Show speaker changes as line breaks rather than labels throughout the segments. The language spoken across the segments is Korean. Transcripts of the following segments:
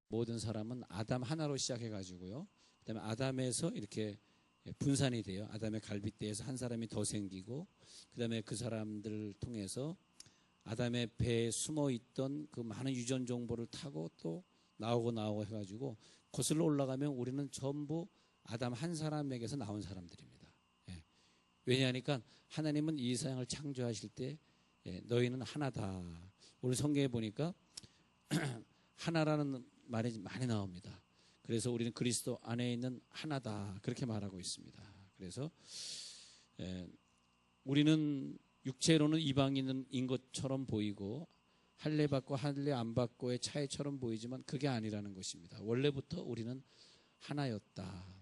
모든 사람은 아담 하나로 시작해가지고요. 그다음에 아담에서 이렇게 분산이 돼요. 아담의 갈빗대에서 한 사람이 더 생기고, 그다음에 그 사람들을 통해서 아담의 배에 숨어 있던 그 많은 유전 정보를 타고 또 나오고 해가지고 거슬러 올라가면 우리는 전부 아담 한 사람에게서 나온 사람들입니다. 예. 왜냐하니까 하나님은 이 세상을 창조하실 때 너희는 하나다. 오늘 성경에 보니까 하나라는 말이 많이 나옵니다. 그래서 우리는 그리스도 안에 있는 하나다 그렇게 말하고 있습니다. 그래서 우리는 육체로는 이방인인 것처럼 보이고 할례 받고 할례 안 받고의 차이처럼 보이지만 그게 아니라는 것입니다. 원래부터 우리는 하나였다.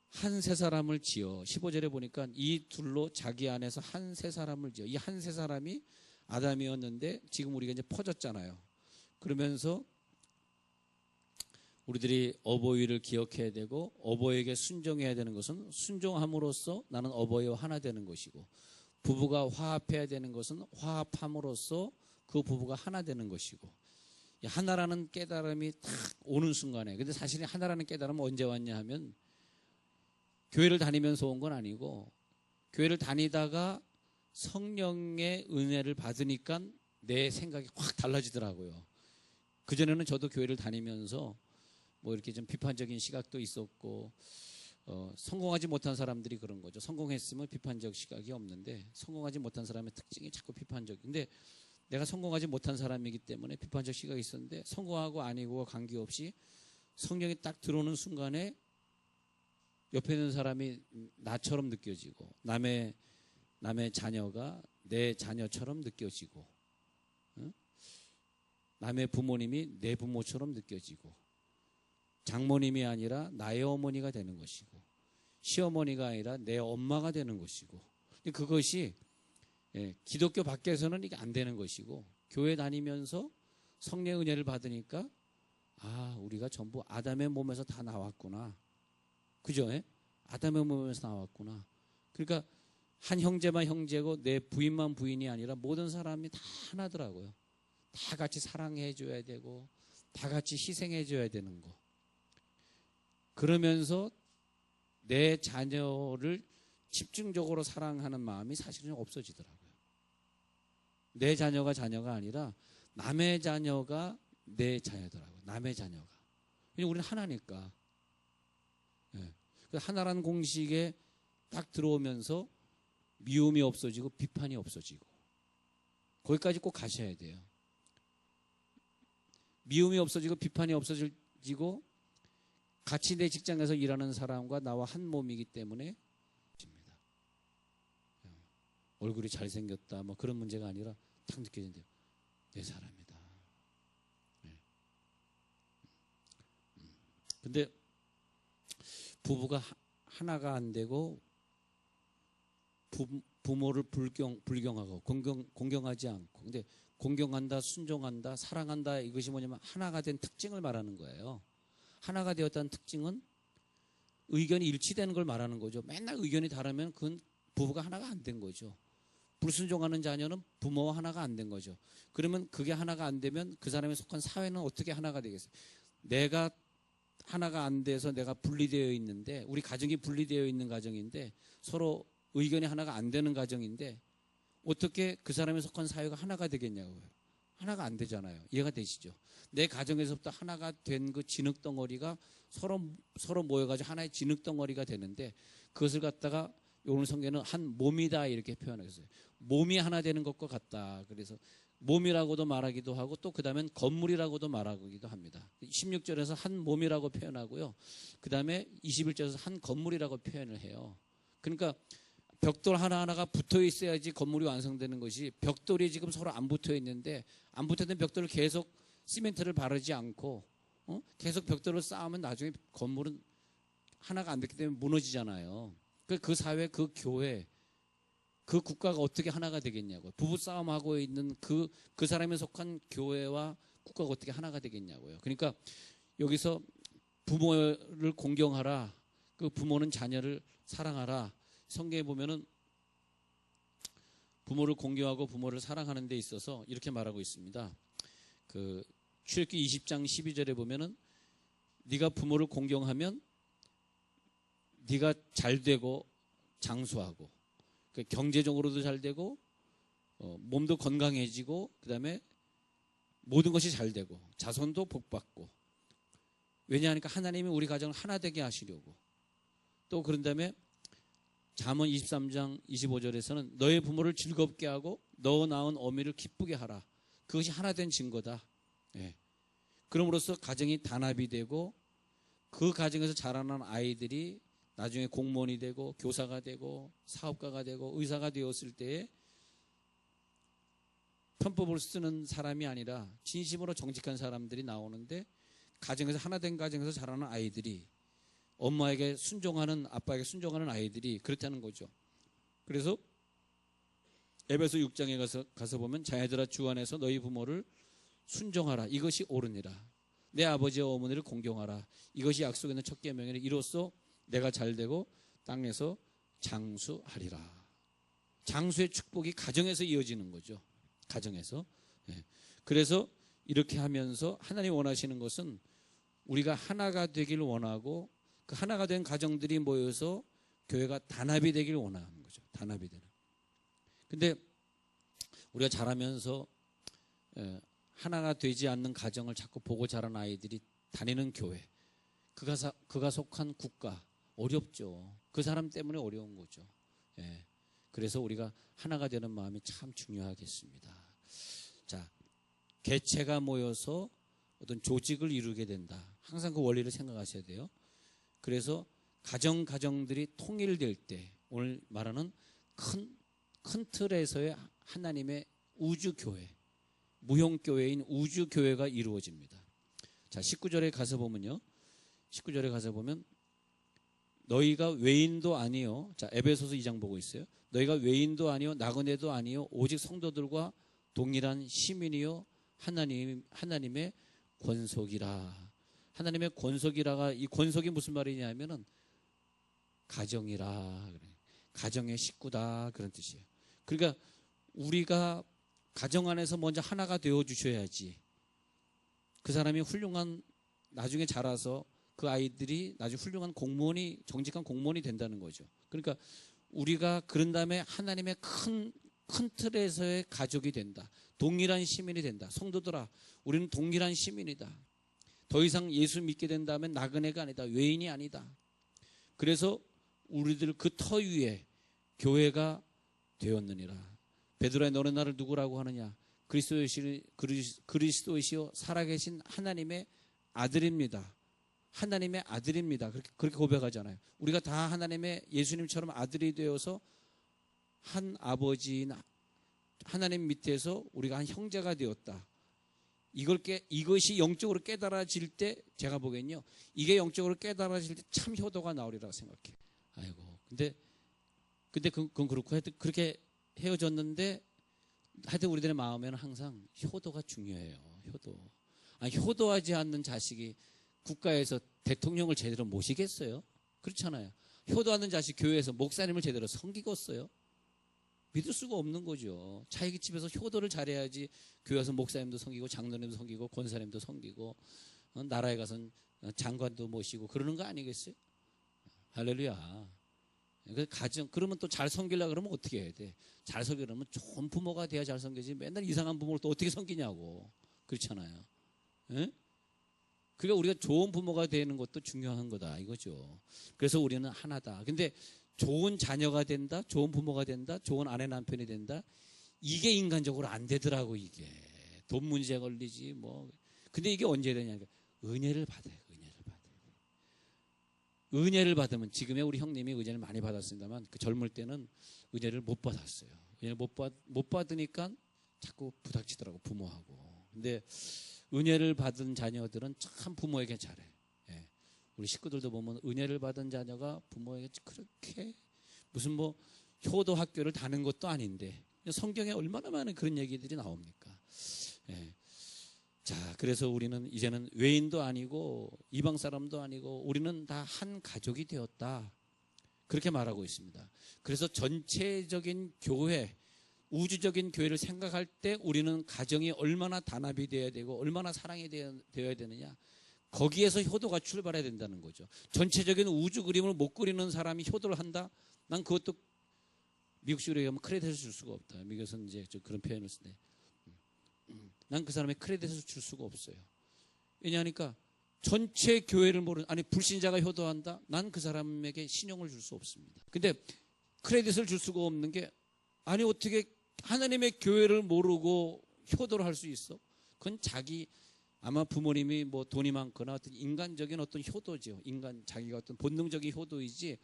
한 세 사람을 지어 15절에 보니까 이 둘로 자기 안에서 한 세 사람을 지어, 이 한 세 사람이 아담이었는데 지금 우리가 이제 퍼졌잖아요. 그러면서 우리들이 어버이를 기억해야 되고 어버이에게 순종해야 되는 것은 순종함으로써 나는 어버이와 하나 되는 것이고, 부부가 화합해야 되는 것은 화합함으로써 그 부부가 하나 되는 것이고, 하나라는 깨달음이 딱 오는 순간에, 근데 사실 하나라는 깨달음은 언제 왔냐 하면 교회를 다니면서 온 건 아니고 교회를 다니다가 성령의 은혜를 받으니까 내 생각이 확 달라지더라고요. 그전에는 저도 교회를 다니면서 뭐 이렇게 좀 비판적인 시각도 있었고, 성공하지 못한 사람들이 그런 거죠. 성공했으면 비판적 시각이 없는데 성공하지 못한 사람의 특징이 자꾸 비판적. 근데 내가 성공하지 못한 사람이기 때문에 비판적 시각이 있었는데 성공하고 아니고와 관계없이 성령이 딱 들어오는 순간에 옆에 있는 사람이 나처럼 느껴지고 남의 자녀가 내 자녀처럼 느껴지고, 응? 남의 부모님이 내 부모처럼 느껴지고, 장모님이 아니라 나의 어머니가 되는 것이고, 시어머니가 아니라 내 엄마가 되는 것이고, 그것이 기독교 밖에서는 이게 안 되는 것이고, 교회 다니면서 성령의 은혜를 받으니까 아, 우리가 전부 아담의 몸에서 다 나왔구나. 그죠? 아담의 몸에서 나왔구나. 그러니까 한 형제만 형제고 내 부인만 부인이 아니라 모든 사람이 다 하나더라고요. 다 같이 사랑해 줘야 되고 다 같이 희생해 줘야 되는 거. 그러면서 내 자녀를 집중적으로 사랑하는 마음이 사실은 없어지더라고요. 내 자녀가 아니라 남의 자녀가 내 자녀더라고요. 남의 자녀가. 왜냐면 우리는 하나니까. 하나라는 공식에 딱 들어오면서 미움이 없어지고 비판이 없어지고, 거기까지 꼭 가셔야 돼요. 미움이 없어지고 비판이 없어지고 같이 내 직장에서 일하는 사람과 나와 한 몸이기 때문에 얼굴이 잘생겼다 뭐 그런 문제가 아니라 딱 느껴진대요. 내 사람이다. 근데 부부가 하나가 안 되고 부모를 불경하고 공경하지 않고, 근데 공경한다, 순종한다, 사랑한다, 이것이 뭐냐면 하나가 된 특징을 말하는 거예요. 하나가 되었다는 특징은 의견이 일치되는 걸 말하는 거죠. 맨날 의견이 다르면 그건 부부가 하나가 안 된 거죠. 불순종하는 자녀는 부모와 하나가 안 된 거죠. 그러면 그게 하나가 안 되면 그 사람에 속한 사회는 어떻게 하나가 되겠어요? 내가 하나가 안 돼서 내가 분리되어 있는데, 우리 가정이 분리되어 있는 가정인데 서로 의견이 하나가 안 되는 가정인데 어떻게 그 사람에 속한 사회가 하나가 되겠냐고요. 하나가 안 되잖아요. 이해가 되시죠? 내 가정에서부터 하나가 된 그 진흙덩어리가 서로 모여가지고 하나의 진흙덩어리가 되는데, 그것을 갖다가 오늘 성경에는 한 몸이다 이렇게 표현했어요. 몸이 하나 되는 것과 같다. 그래서 몸이라고도 말하기도 하고 또 그 다음엔 건물이라고도 말하기도 합니다. 16절에서 한 몸이라고 표현하고요. 그 다음에 21절에서 한 건물이라고 표현을 해요. 그러니까 벽돌 하나하나가 붙어 있어야지 건물이 완성되는 것이, 벽돌이 지금 서로 안 붙어 있는데 안 붙어 있는 벽돌을 계속 시멘트를 바르지 않고 계속 벽돌을 쌓으면 나중에 건물은 하나가 안 됐기 때문에 무너지잖아요. 그 사회, 그 교회, 그 국가가 어떻게 하나가 되겠냐고요. 부부싸움하고 있는 그 사람에 속한 교회와 국가가 어떻게 하나가 되겠냐고요. 그러니까 여기서 부모를 공경하라, 그 부모는 자녀를 사랑하라. 성경에 보면은 부모를 공경하고 부모를 사랑하는 데 있어서 이렇게 말하고 있습니다. 그 출애굽기 20장 12절에 보면은 네가 부모를 공경하면 네가 잘 되고 장수하고, 그러니까 경제적으로도 잘 되고 몸도 건강해지고, 그다음에 모든 것이 잘 되고 자손도 복받고. 왜냐하니까 하나님이 우리 가정을 하나 되게 하시려고. 또 그런 다음에 잠언 23장 25절에서는 너의 부모를 즐겁게 하고 너 낳은 어미를 기쁘게 하라. 그것이 하나 된 증거다. 예. 그럼으로써 가정이 단합이 되고 그 가정에서 자라난 아이들이 나중에 공무원이 되고 교사가 되고 사업가가 되고 의사가 되었을 때에 편법을 쓰는 사람이 아니라 진심으로 정직한 사람들이 나오는데, 가정에서 하나된 가정에서 자라는 아이들이 엄마에게 순종하는, 아빠에게 순종하는 아이들이 그렇다는 거죠. 그래서 에베소 6장에 가서 보면 자녀들아 주 안에서 너희 부모를 순종하라. 이것이 옳으니라. 내 아버지와 어머니를 공경하라. 이것이 약속에 있는 첫 계명이니 이로써 내가 잘되고 땅에서 장수하리라. 장수의 축복이 가정에서 이어지는 거죠. 가정에서. 예. 그래서 이렇게 하면서 하나님이 원하시는 것은 우리가 하나가 되길 원하고, 그 하나가 된 가정들이 모여서 교회가 단합이 되길 원하는 거죠. 단합이 되는. 근데 우리가 자라면서 하나가 되지 않는 가정을 자꾸 보고 자란 아이들이 다니는 교회, 그가 속한 국가, 어렵죠. 그 사람 때문에 어려운 거죠. 예. 그래서 우리가 하나가 되는 마음이 참 중요하겠습니다. 자, 개체가 모여서 어떤 조직을 이루게 된다. 항상 그 원리를 생각하셔야 돼요. 그래서 가정들이 통일될 때, 오늘 말하는 큰 틀에서의 하나님의 우주교회, 무형교회인 우주교회가 이루어집니다. 자, 19절에 가서 보면요. 19절에 가서 보면 너희가 외인도 아니요. 자, 에베소서 2장 보고 있어요. 너희가 외인도 아니요 나그네도 아니요 오직 성도들과 동일한 시민이요 하나님의 권속이라. 하나님의 권속이라가, 이 권속이 무슨 말이냐면은 가정이라, 가정의 식구다, 그런 뜻이에요. 그러니까 우리가 가정 안에서 먼저 하나가 되어 주셔야지 그 사람이 훌륭한, 나중에 자라서 그 아이들이 나중에 훌륭한 공무원이, 정직한 공무원이 된다는 거죠. 그러니까 우리가 그런 다음에 하나님의 큰 틀에서의 가족이 된다. 동일한 시민이 된다. 성도들아, 우리는 동일한 시민이다. 더 이상 예수 믿게 된다면 나그네가 아니다. 외인이 아니다. 그래서 우리들 그 터 위에 교회가 되었느니라. 베드로야, 너는 나를 누구라고 하느냐? 그리스도이시요 살아계신 하나님의 아들입니다. 하나님의 아들입니다. 그렇게 고백하잖아요. 우리가 다 하나님의, 예수님처럼 아들이 되어서 한 아버지인 하나님 밑에서 우리가 한 형제가 되었다. 이것이 영적으로 깨달아질 때, 제가 보기엔요, 이게 영적으로 깨달아질 때 참 효도가 나오리라고 생각해요. 아이고, 근데 그건 그렇고, 하여튼 그렇게 헤어졌는데, 하여튼 우리들의 마음에는 항상 효도가 중요해요. 효도하지 않는 자식이 국가에서 대통령을 제대로 모시겠어요? 그렇잖아요. 효도하는 자식 교회에서 목사님을 제대로 섬기겠어요? 믿을 수가 없는 거죠. 자기 집에서 효도를 잘해야지 교회에서 목사님도 섬기고 장로님도 섬기고 권사님도 섬기고 나라에 가서는 장관도 모시고 그러는 거 아니겠어요? 할렐루야. 그러면 또 잘 섬기려고 그러면 어떻게 해야 돼? 잘 섬기려면 좋은 부모가 돼야 잘 섬기지, 맨날 이상한 부모를 또 어떻게 섬기냐고. 그렇잖아요. 에? 그러니까 우리가 좋은 부모가 되는 것도 중요한 거다 이거죠. 그래서 우리는 하나다. 근데 좋은 자녀가 된다, 좋은 부모가 된다, 좋은 아내 남편이 된다, 이게 인간적으로 안 되더라고. 이게 돈 문제 걸리지 뭐. 근데 이게 언제 되냐? 은혜를 받아요. 은혜를 받으면, 지금의 우리 형님이 은혜를 많이 받았습니다만 그 젊을 때는 은혜를 못 받았어요. 은혜를 못 받으니까 자꾸 부닥치더라고, 부모하고. 근데 은혜를 받은 자녀들은 참 부모에게 잘해. 예. 우리 식구들도 보면 은혜를 받은 자녀가 부모에게 그렇게 무슨 뭐 효도 학교를 다는 것도 아닌데 성경에 얼마나 많은 그런 얘기들이 나옵니까? 예. 자, 그래서 우리는 이제는 외인도 아니고 이방 사람도 아니고 우리는 다 한 가족이 되었다. 그렇게 말하고 있습니다. 그래서 전체적인 교회, 우주적인 교회를 생각할 때 우리는 가정이 얼마나 단합이 되어야 되고 얼마나 사랑이 되어야 되느냐, 거기에서 효도가 출발해야 된다는 거죠. 전체적인 우주 그림을 못 그리는 사람이 효도를 한다? 난 그것도 미국식으로 얘기하면 크레딧을 줄 수가 없다. 미국에서는 이제 그런 표현을 쓰네. 난 그 사람의 크레딧을 줄 수가 없어요. 왜냐하니까 전체 교회를 모르는, 아니 불신자가 효도한다? 난 그 사람에게 신용을 줄 수 없습니다. 근데 크레딧을 줄 수가 없는 게, 아니 어떻게 하나님의 교회를 모르고 효도를 할 수 있어? 그건 자기, 아마 부모님이 뭐 돈이 많거나 어떤 인간적인 어떤 효도죠. 자기가 어떤 본능적인 효도이지,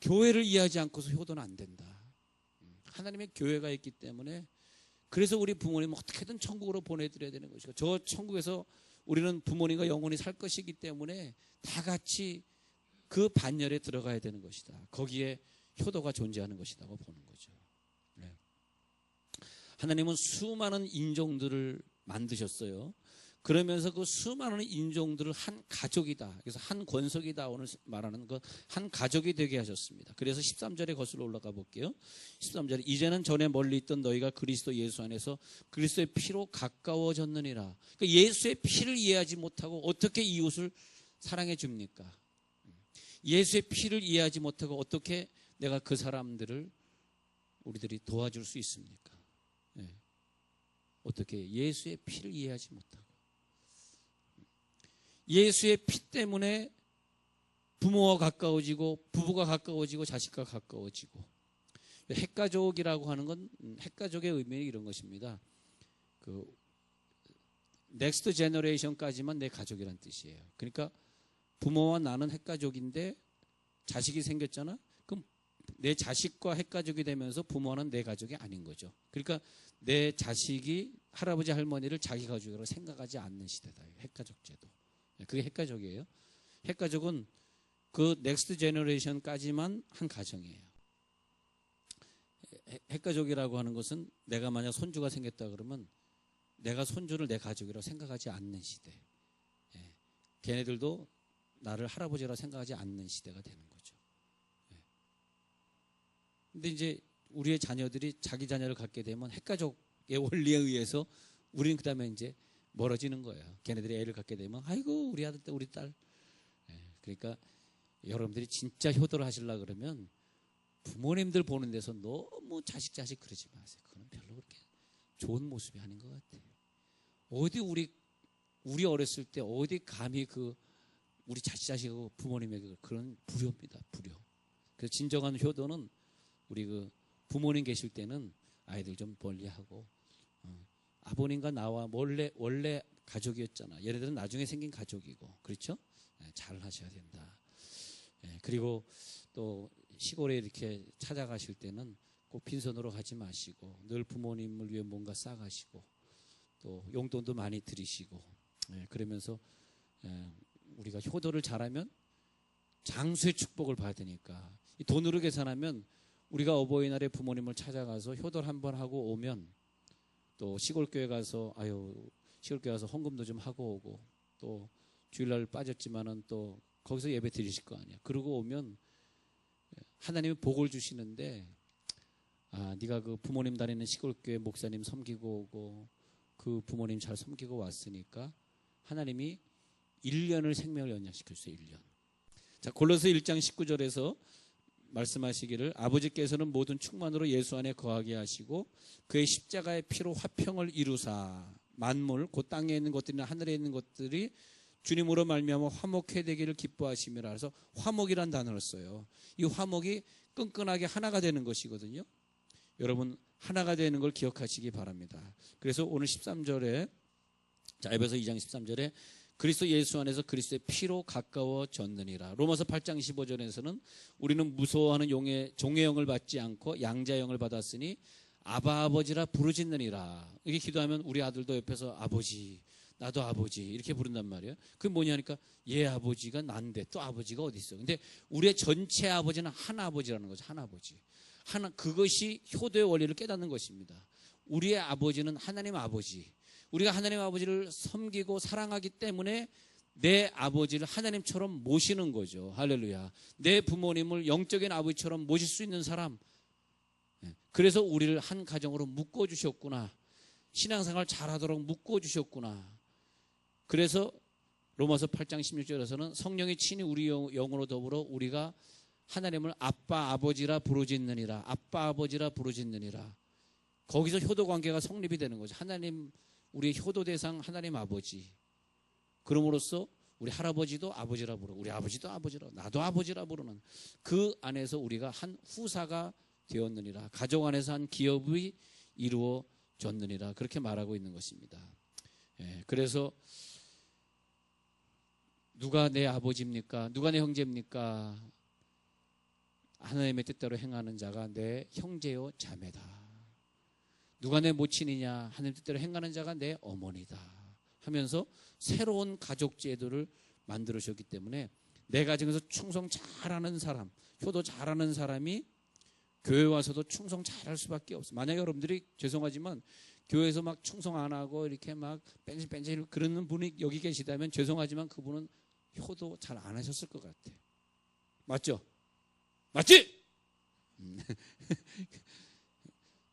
교회를 이해하지 않고서 효도는 안 된다. 하나님의 교회가 있기 때문에, 그래서 우리 부모님은 어떻게든 천국으로 보내드려야 되는 것이고, 저 천국에서 우리는 부모님과 영원히 살 것이기 때문에 다 같이 그 반열에 들어가야 되는 것이다. 거기에 효도가 존재하는 것이라고 보는 거죠. 네. 하나님은 수많은 인종들을 만드셨어요. 그러면서 그 수많은 인종들을 한 가족이다, 그래서 한 권속이다, 오늘 말하는 것 한 가족이 되게 하셨습니다. 그래서 13절에 거슬러 올라가 볼게요. 13절에 이제는 전에 멀리 있던 너희가 그리스도 예수 안에서 그리스도의 피로 가까워졌느니라. 그러니까 예수의 피를 이해하지 못하고 어떻게 이웃을 사랑해 줍니까? 예수의 피를 이해하지 못하고 어떻게 내가 그 사람들을 우리들이 도와줄 수 있습니까? 네. 어떻게 예수의 피를 이해하지 못하고, 예수의 피 때문에 부모와 가까워지고 부부가 가까워지고 자식과 가까워지고, 핵가족이라고 하는 건, 핵가족의 의미는 이런 것입니다. 그 넥스트 제너레이션까지만 내 가족이란 뜻이에요. 그러니까 부모와 나는 핵가족인데 자식이 생겼잖아. 그럼 내 자식과 핵가족이 되면서 부모는 내 가족이 아닌 거죠. 그러니까 내 자식이 할아버지 할머니를 자기 가족으로 생각하지 않는 시대다. 핵가족 제도. 그게 핵가족이에요. 핵가족은 그 넥스트 제너레이션까지만 한 가정이에요. 핵가족이라고 하는 것은 내가 만약 손주가 생겼다 그러면 내가 손주를 내 가족이라고 생각하지 않는 시대. 걔네들도 나를 할아버지라고 생각하지 않는 시대가 되는 거죠. 근데 이제 우리의 자녀들이 자기 자녀를 갖게 되면 핵가족의 원리에 의해서 우리는 그 다음에 이제 멀어지는 거예요. 걔네들이 애를 갖게 되면 아이고 우리 아들, 우리 딸. 그러니까 여러분들이 진짜 효도를 하시려고 그러면 부모님들 보는 데서 너무 자식 그러지 마세요. 그건 별로 그렇게 좋은 모습이 아닌 것 같아요. 어디 우리 어렸을 때 어디 감히 그 우리 자식하고 부모님에게 그런 불효입니다. 불효. 그래서 진정한 효도는 우리 그 부모님 계실 때는 아이들 좀 멀리하고, 아버님과 나와 원래 가족이었잖아. 얘네들은 나중에 생긴 가족이고, 그렇죠? 잘 하셔야 된다. 그리고 또 시골에 이렇게 찾아가실 때는 꼭 빈손으로 가지 마시고 늘 부모님을 위해 뭔가 싸가시고 또 용돈도 많이 드리시고, 그러면서 우리가 효도를 잘하면 장수의 축복을 받으니까, 돈으로 계산하면 우리가 어버이날에 부모님을 찾아가서 효도를 한번 하고 오면 또 시골교회 가서 시골교회 가서 헌금도 좀 하고 오고, 또 주일날 빠졌지만은 또 거기서 예배 드리실 거 아니야. 그러고 오면 하나님이 복을 주시는데, 네가 그 부모님 다니는 시골교회 목사님 섬기고 오고 그 부모님 잘 섬기고 왔으니까 하나님이 1년을 생명을 연장시켰어요. 1년. 자, 골로새 1장 19절에서 말씀하시기를 아버지께서는 모든 충만으로 예수 안에 거하게 하시고 그의 십자가의 피로 화평을 이루사 만물 곧 땅에 있는 것들이나 하늘에 있는 것들이 주님으로 말미암아 화목해 되기를 기뻐하심이라. 그래서 화목이란 단어를 써요. 이 화목이 끈끈하게 하나가 되는 것이거든요. 여러분 하나가 되는 걸 기억하시기 바랍니다. 그래서 오늘 13절에, 자, 에베소 2장 13절에 그리스도 예수 안에서 그리스도의 피로 가까워졌느니라. 로마서 8장 15절에서는 우리는 무서워하는 종의 영을 받지 않고 양자의 영을 받았으니 아바 아버지라 부르짖느니라. 이렇게 기도하면 우리 아들도 옆에서 아버지, 나도 아버지 이렇게 부른단 말이에요. 그게 뭐냐니까 얘 아버지가 난데 또 아버지가 어디 있어. 근데 우리의 전체 아버지는 한 아버지라는 거죠. 한 아버지. 그것이 효도의 원리를 깨닫는 것입니다. 우리의 아버지는 하나님 아버지. 우리가 하나님 아버지를 섬기고 사랑하기 때문에 내 아버지를 하나님처럼 모시는 거죠. 할렐루야. 내 부모님을 영적인 아버지처럼 모실 수 있는 사람, 그래서 우리를 한 가정으로 묶어주셨구나. 신앙생활 잘하도록 묶어주셨구나. 그래서 로마서 8장 16절에서는 성령이 친히 우리 영으로 더불어 우리가 하나님을 아빠 아버지라 부르짖느니라. 아빠 아버지라 부르짖느니라. 거기서 효도 관계가 성립이 되는 거죠. 하나님, 우리의 효도 대상 하나님 아버지. 그럼으로써 우리 할아버지도 아버지라 부르고 우리 아버지도 아버지라, 나도 아버지라 부르는 그 안에서 우리가 한 후사가 되었느니라. 가족 안에서 한 기업이 이루어졌느니라. 그렇게 말하고 있는 것입니다. 그래서 누가 내 아버지입니까? 누가 내 형제입니까? 하나님의 뜻대로 행하는 자가 내 형제요 자매다. 누가 내 모친이냐? 하나님 뜻대로 행하는 자가 내 어머니다. 하면서 새로운 가족 제도를 만들으셨기 때문에 내 가정에서 충성 잘하는 사람, 효도 잘하는 사람이 교회 와서도 충성 잘할 수밖에 없어요. 만약에 여러분들이 죄송하지만 교회에서 막 충성 안 하고 이렇게 막 뺀질뺀질 그러는 분이 여기 계시다면 죄송하지만 그분은 효도 잘 안 하셨을 것 같아요. 맞죠? 맞지?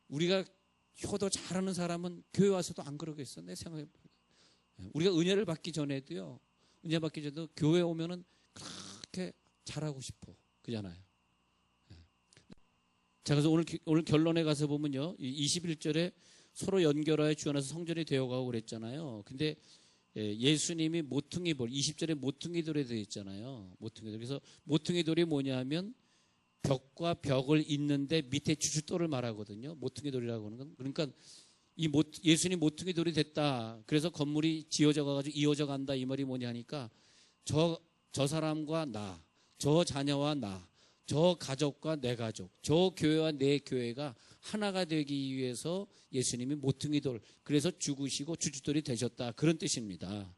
우리가 효도 잘하는 사람은 교회 와서도 안 그러겠어. 내 생각에 우리가 은혜를 받기 전에도요. 은혜 받기 전에도 교회 오면은 그렇게 잘하고 싶어. 그잖아요. 자, 그래서 오늘 결론에 가서 보면요. 21절에 서로 연결하여 주 안에서 성전이 되어가고 그랬잖아요. 근데 예수님이 모퉁이 돌, 20절에 모퉁이 돌에 되어 있잖아요. 모퉁이 돌. 그래서 모퉁이 돌이 뭐냐 하면 벽과 벽을 잇는데 밑에 주춧돌을 말하거든요. 모퉁이 돌이라고 하는 건. 그러니까 예수님 모퉁이 돌이 됐다. 그래서 건물이 지어져 가지고 이어져 간다. 이 말이 뭐냐 하니까 저 사람과 나, 저 자녀와 나, 저 가족과 내 가족, 저 교회와 내 교회가 하나가 되기 위해서 예수님이 모퉁이 돌, 그래서 죽으시고 주춧돌이 되셨다. 그런 뜻입니다.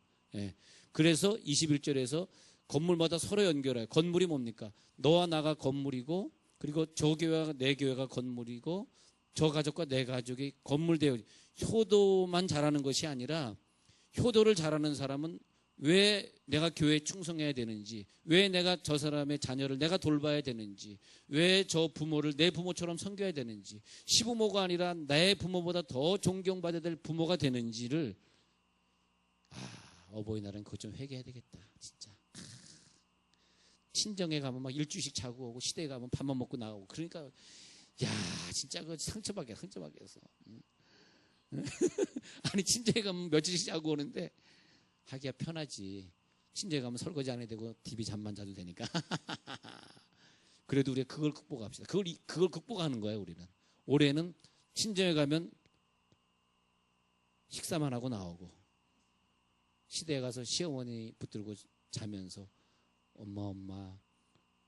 그래서 21절에서 건물마다 서로 연결해요. 건물이 뭡니까? 너와 나가 건물이고, 그리고 저 교회와 내 교회가 건물이고, 저 가족과 내 가족이 건물되어, 효도만 잘하는 것이 아니라 효도를 잘하는 사람은 왜 내가 교회에 충성해야 되는지, 왜 내가 저 사람의 자녀를 내가 돌봐야 되는지, 왜 저 부모를 내 부모처럼 섬겨야 되는지, 시부모가 아니라 내 부모보다 더 존경받아야 될 부모가 되는지를 어버이날은 그거 좀 회개해야 되겠다. 진짜 친정에 가면 막 일주일씩 자고 오고, 시댁에 가면 밥만 먹고 나오고, 그러니까 야 진짜 그 상처받게 해서 아니 친정에 가면 며칠씩 자고 오는데 하기야 편하지. 친정에 가면 설거지 안 해도 되고 TV 잠만 자도 되니까. 그래도 우리가 그걸 극복합시다. 그걸 극복하는 거예요. 우리는 올해는 친정에 가면 식사만 하고 나오고, 시댁에 가서 시어머니 붙들고 자면서 엄마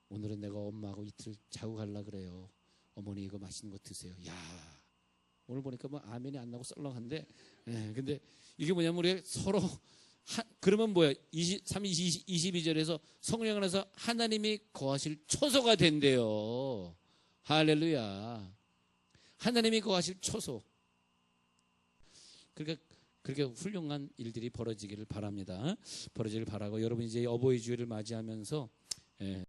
오늘은 내가 엄마하고 이틀 자고 갈라 그래요. 어머니 이거 맛있는 거 드세요. 야 오늘 보니까 뭐 아멘이 안 나고 썰렁한데, 근데 이게 뭐냐면 우리 서로 그러면 뭐야? 22절에서 성령 안에서 하나님이 거하실 초소가 된대요. 할렐루야. 하나님이 거하실 초소. 그러니까 그렇게 훌륭한 일들이 벌어지기를 바랍니다. 벌어지기를 바라고, 여러분 이제 어버이 주일을 맞이하면서